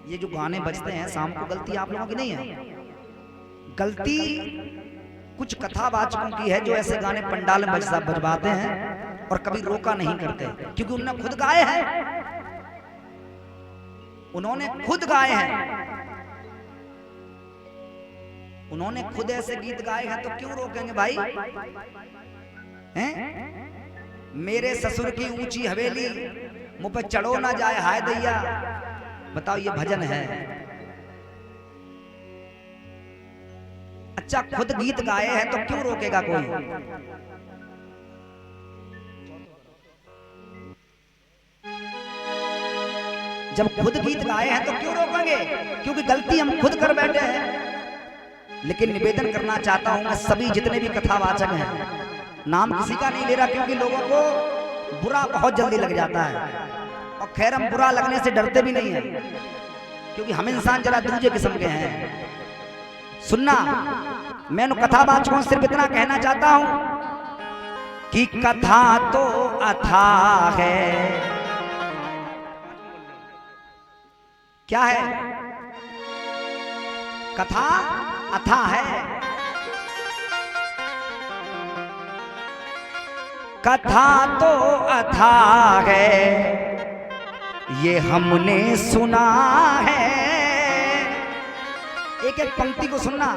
ये जो गाने बजते हैं शाम को, गलती आप लोगों की नहीं है, गलती कुछ कथावाचकों की है जो ऐसे गाने पंडाल में बजवाते हैं और कभी रोका नहीं करते, क्योंकि उन्होंने खुद गाए हैं, उन्होंने खुद गाए हैं, उन्होंने खुद ऐसे गीत गाए हैं, तो क्यों रोकेंगे भाई? हैं? मेरे ससुर की ऊंची हवेली मुझ पे चढ़ो ना जाए हाय दैया, बताओ ये भजन है? अच्छा खुद गीत गाए हैं तो क्यों रोकेगा कोई? जब खुद गीत गाए हैं तो क्यों रोकेंगे? क्योंकि गलती हम खुद कर बैठे हैं। लेकिन निवेदन करना चाहता हूं मैं सभी जितने भी कथावाचक हैं, नाम किसी का नहीं ले रहा, क्योंकि लोगों को बुरा बहुत जल्दी लग जाता है, और खैर हम बुरा लगने से डरते भी नहीं है, क्योंकि हम इंसान जरा दूसरे किस्म के हैं। सुनना, मैं कथावाचकों से सिर्फ इतना कहना चाहता हूं कि कथा तो अथाह है। क्या है? कथा अथाह है। कथा तो अथाह है, ये हमने सुना है। एक एक पंक्ति को सुनना।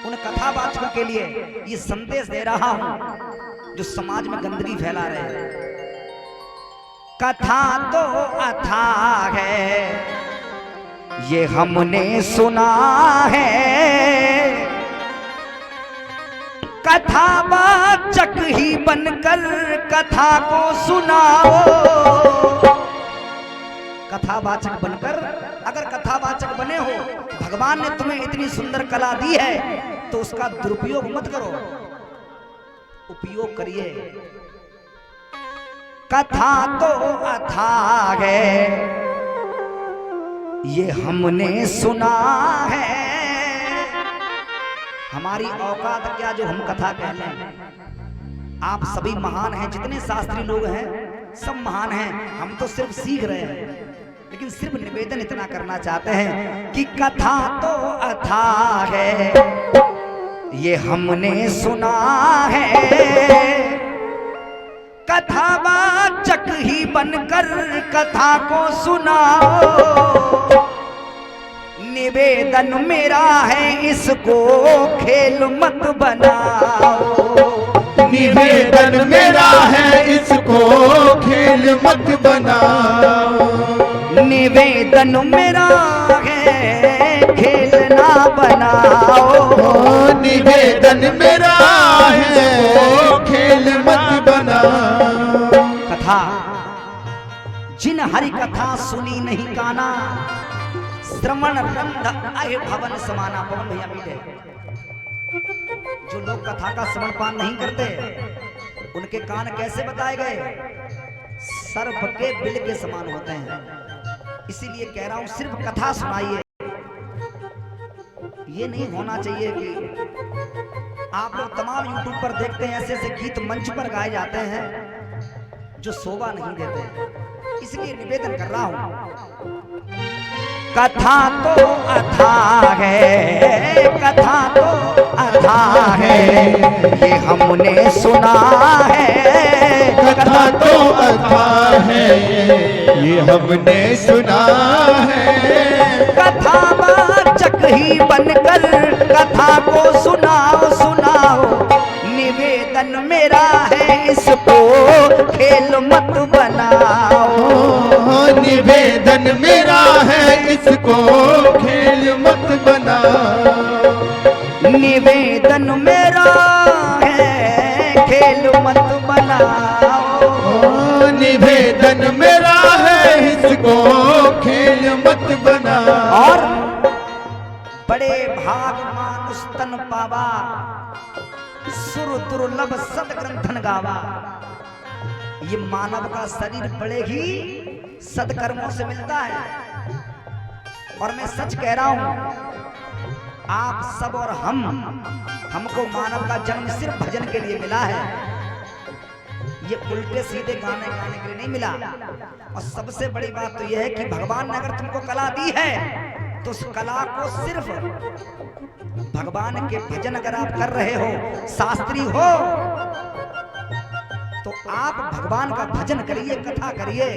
उन कथावाचकों के लिए ये संदेश दे रहा हूं जो समाज में गंदगी फैला रहे हैं। कथा तो अथाह है, ये हमने सुना है। कथावाचक ही बनकर कथा को सुनाओ। कथावाचक बनकर, अगर कथावाचक बने हो, भगवान ने तुम्हें इतनी सुंदर कला दी है तो उसका दुरुपयोग मत करो, उपयोग करिए। कथा तो अथाह है, ये हमने सुना है। हमारी औकात क्या जो हम कथा कह लें? आप सभी महान हैं, जितने शास्त्री लोग हैं सब महान हैं, हम तो सिर्फ सीख रहे हैं। लेकिन सिर्फ निवेदन इतना करना चाहते हैं कि कथा तो अथाह है, ये हमने सुना है। कथावाचक ही बनकर कथा को सुनाओ। निवेदन मेरा है इसको खेल मत बनाओ। निवेदन मेरा है इसको खेल मत बनाओ। निवेदन मेरा है खेल ना बनाओ। निवेदन मेरा है खेल मत बनाओ। कथा जिन हरि कथा सुनी नहीं काना, श्रवण रंध अहि भवन समाना। पवन भैया मिले, जो लोग कथा का श्रवण पान नहीं करते उनके कान कैसे बताए गए? सर्प के बिल के समान होते हैं। इसीलिए कह रहा हूं सिर्फ कथा सुनाइए। ये नहीं होना चाहिए कि आप लोग तमाम यूट्यूब पर देखते हैं ऐसे ऐसे गीत मंच पर गाए जाते हैं जो शोभा नहीं देते। इसलिए निवेदन कर रहा हूं, कथा तो अथाह है, कथा तो अथाह है, ये हमने सुना है। कथा तो अथाह है, ये हमने सुना है। कथावाचक ही बनकर कथा को सुनाओ सुनाओ। निवेदन मेरा है इसको खेल मत बनाओ। निवेदन मेरा है इसको खेल मत बनाओ। निवेदन मेरा है खेल मत बनाओ। निवेदन मेरा है इसको खेल मत बनाओ। और बड़े भाग मानुष तन पावा, सुर दुर्लभ सदग्रंथन गावा। ये मानव का शरीर बड़े ही सदकर्मों से मिलता है। और मैं सच कह रहा हूं, आप सब और हमको मानव का जन्म सिर्फ भजन के लिए मिला है। ये उल्टे सीधे गाने गाने के लिए नहीं मिला। और सबसे बड़ी बात तो यह है कि भगवान ने अगर तुमको कला दी है तो उस कला को सिर्फ भगवान के भजन अगर आप कर रहे हो, शास्त्री हो, तो आप भगवान का भजन करिए, कथा करिए,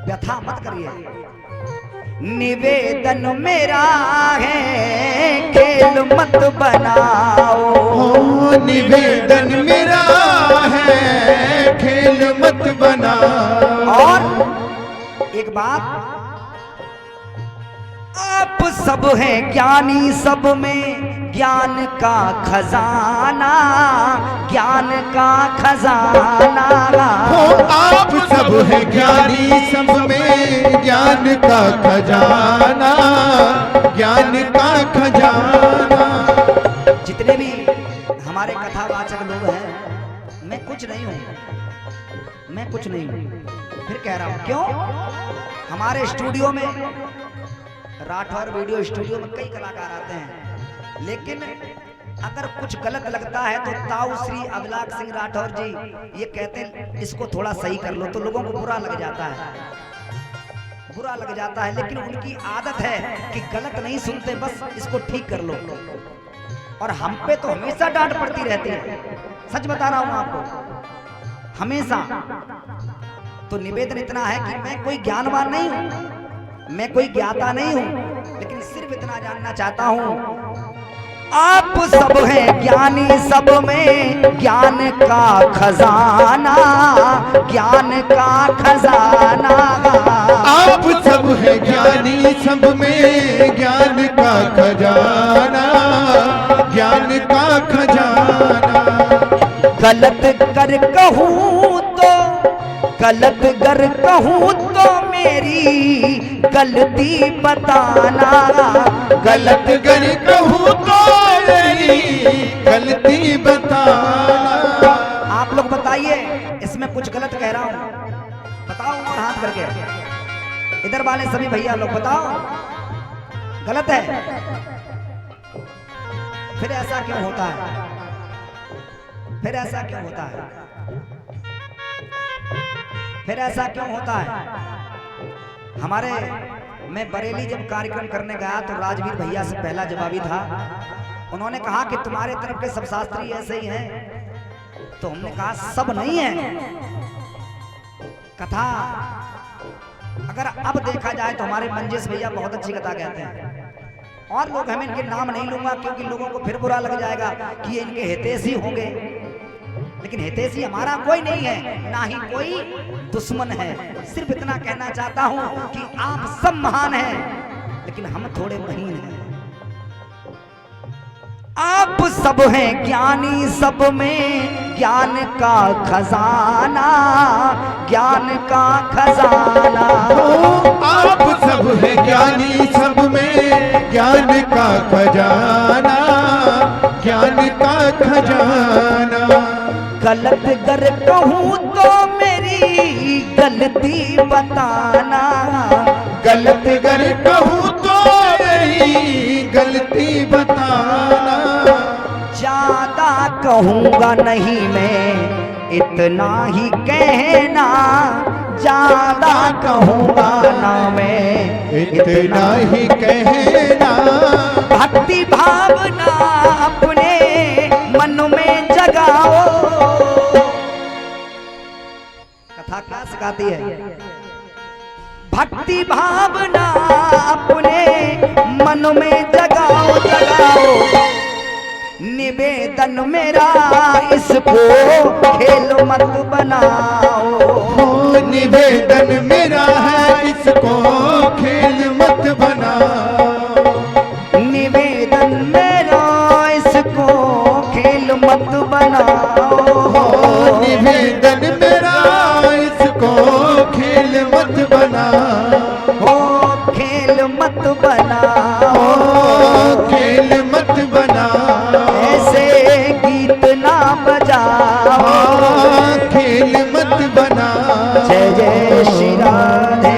व्यथा मत करिए। निवेदन मेरा है खेल मत बनाओ, निवेदन मेरा है खेल मत बनाओ। और एक बात, आप सब हैं ज्ञानी, सब में ज्ञान का खजाना, ज्ञान का खजाना। आप सब हैं ज्ञानी, सब में ज्ञान का खजाना, ज्ञान का खजाना। जितने भी हमारे कथावाचक लोग हैं, मैं कुछ नहीं हूँ, मैं कुछ नहीं हूँ, फिर कह रहा हूँ क्यों। हमारे स्टूडियो में, राठौर वीडियो स्टूडियो में कई कलाकार आते हैं, लेकिन अगर कुछ गलत लगता है तो ताऊ श्री अभिलाष सिंह राठौर जी ये कहते हैं इसको थोड़ा सही कर लो, तो लोगों को बुरा लग जाता है, बुरा लग जाता है। लेकिन उनकी आदत है कि गलत नहीं सुनते, बस इसको ठीक कर लो। और हम पे तो हमेशा डांट पड़ती रहती है, सच बता रहा हूं आपको, हमेशा। तो निवेदन इतना है कि मैं कोई ज्ञानवान नहीं हूं, मैं कोई ज्ञाता नहीं हूं, लेकिन सिर्फ इतना जानना चाहता हूं, आप सब हैं ज्ञानी, सब में ज्ञान का खजाना, ज्ञान का खजाना। आप सब हैं ज्ञानी, सब में ज्ञान का खजाना, ज्ञान का खजाना। गलत कर कहूँ तो, गलत कर कहूँ तो मेरी गलती बताना, गलत कर कहूँ तो मेरी गलती बताना। आप लोग बताइए इसमें कुछ गलत कह रहा हूँ, बताओ और हाथ करके, इधर वाले सभी भैया लोग बताओ गलत है। फिर ऐसा क्यों होता है, फिर ऐसा क्यों होता है, फिर ऐसा क्यों होता है। हमारे, मैं बरेली जब कार्यक्रम करने गया तो राजवीर भैया से पहला जवाबी था, उन्होंने कहा कि तुम्हारे तरफ के सब शास्त्री ऐसे ही हैं, तो हमने कहा सब नहीं है। कथा अगर अब देखा जाए तो हमारे मंजेश भैया बहुत अच्छी कथा कहते हैं, और लोग, हमें इनके नाम नहीं लूंगा क्योंकि लोगों को फिर बुरा लग जाएगा कि ये इनके हितैषी होंगे, लेकिन हितैषी हमारा कोई नहीं है, ना ही कोई दुश्मन है। सिर्फ इतना कहना चाहता हूं कि आप सब महान हैं, लेकिन हम थोड़े महीन हैं। आप सब हैं ज्ञानी, सब में ज्ञान का खजाना, ज्ञान का खजाना। आप सब हैं ज्ञानी, सब में ज्ञान का खजाना, ज्ञान का खजाना। गलत कर कहूँ तो मेरी गलती बताना, गलत कर कहूँ तो मेरी गलती बताना। ज्यादा कहूँगा नहीं मैं, इतना ही कहना, ज्यादा कहूँगा ना मैं, इतना ही कहना। भक्ति भावना अपने मन में जगाओ। कथा क्या सिखाती है, भक्ति भावना अपने मन में जगाओ, जगाओ। निवेदन मेरा इसको खेल मत बनाओ, निवेदन मेरा है इसको खेल मत बनाओ। निवेदन मेरा इसको खेल मत बनाओ, निवेदन मेरा इसको खेल मत बनाओ, खेल मत बनाओ, खेल मत बनाओ। ऐसे गीत ना बजाओ, खेल मत बनाओ। जय जय श्री राधे।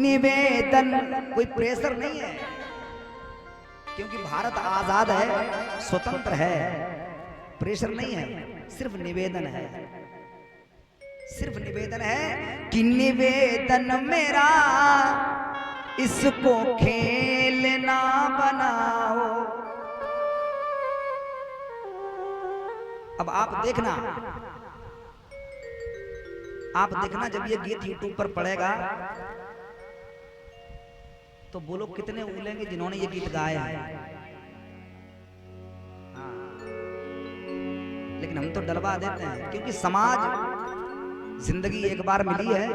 निवेदन कोई प्रेशर नहीं है, क्योंकि भारत आजाद है, स्वतंत्र है, प्रेशर नहीं है, सिर्फ निवेदन है, सिर्फ निवेदन है कि निवेदन मेरा इसको खेल ना बनाओ। अब आप देखना जब ये गीत YouTube पर पड़ेगा तो वो लोग कितने उगलेंगे जिन्होंने ये गीत गाया है। हाँ। लेकिन हम तो डलवा देते हैं, क्योंकि समाज जिंदगी एक बार मिली है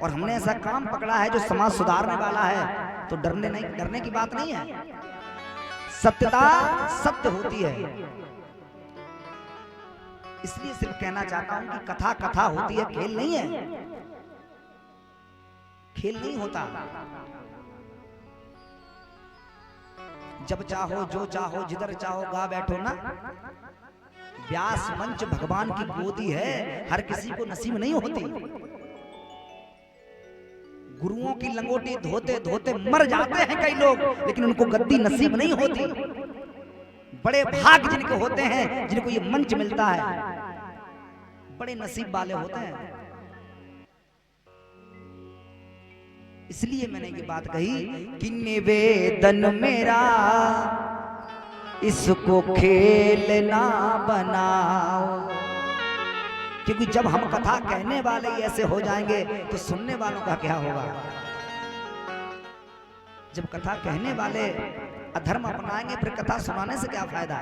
और हमने ऐसा काम पकड़ा है जो समाज सुधारने वाला है, तो डरने की बात नहीं है। सत्यता सत्य होती है। इसलिए सिर्फ कहना चाहता हूं कि कथा कथा होती है, खेल नहीं है, खेल नहीं होता। जब चाहो जो चाहो जिधर चाहो गा बैठो ना। व्यास मंच भगवान की गोदी है, हर किसी को नसीब नहीं होती। गुरुओं की लंगोटी धोते धोते मर जाते हैं कई लोग, लेकिन उनको गद्दी नसीब नहीं होती। बड़े भाग जिनके होते हैं, जिनको ये मंच मिलता है, बड़े नसीब वाले होते हैं। इसलिए मैंने ये बात कही कि निवेदन मेरा इसको खेल ना बनाओ। क्योंकि जब हम कथा कहने वाले ऐसे हो जाएंगे तो सुनने वालों का क्या होगा। जब कथा कहने वाले अधर्म अपनाएंगे फिर कथा सुनाने से क्या फायदा।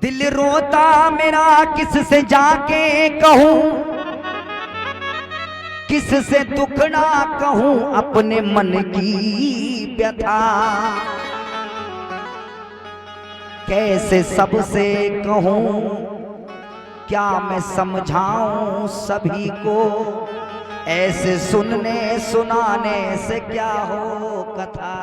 दिल रोता मेरा किससे जाके कहूं, किससे दुखड़ा कहूं अपने मन की व्यथा। कैसे सबसे कहूं, क्या मैं समझाऊं सभी को। ऐसे सुनने सुनाने से क्या हो कथा।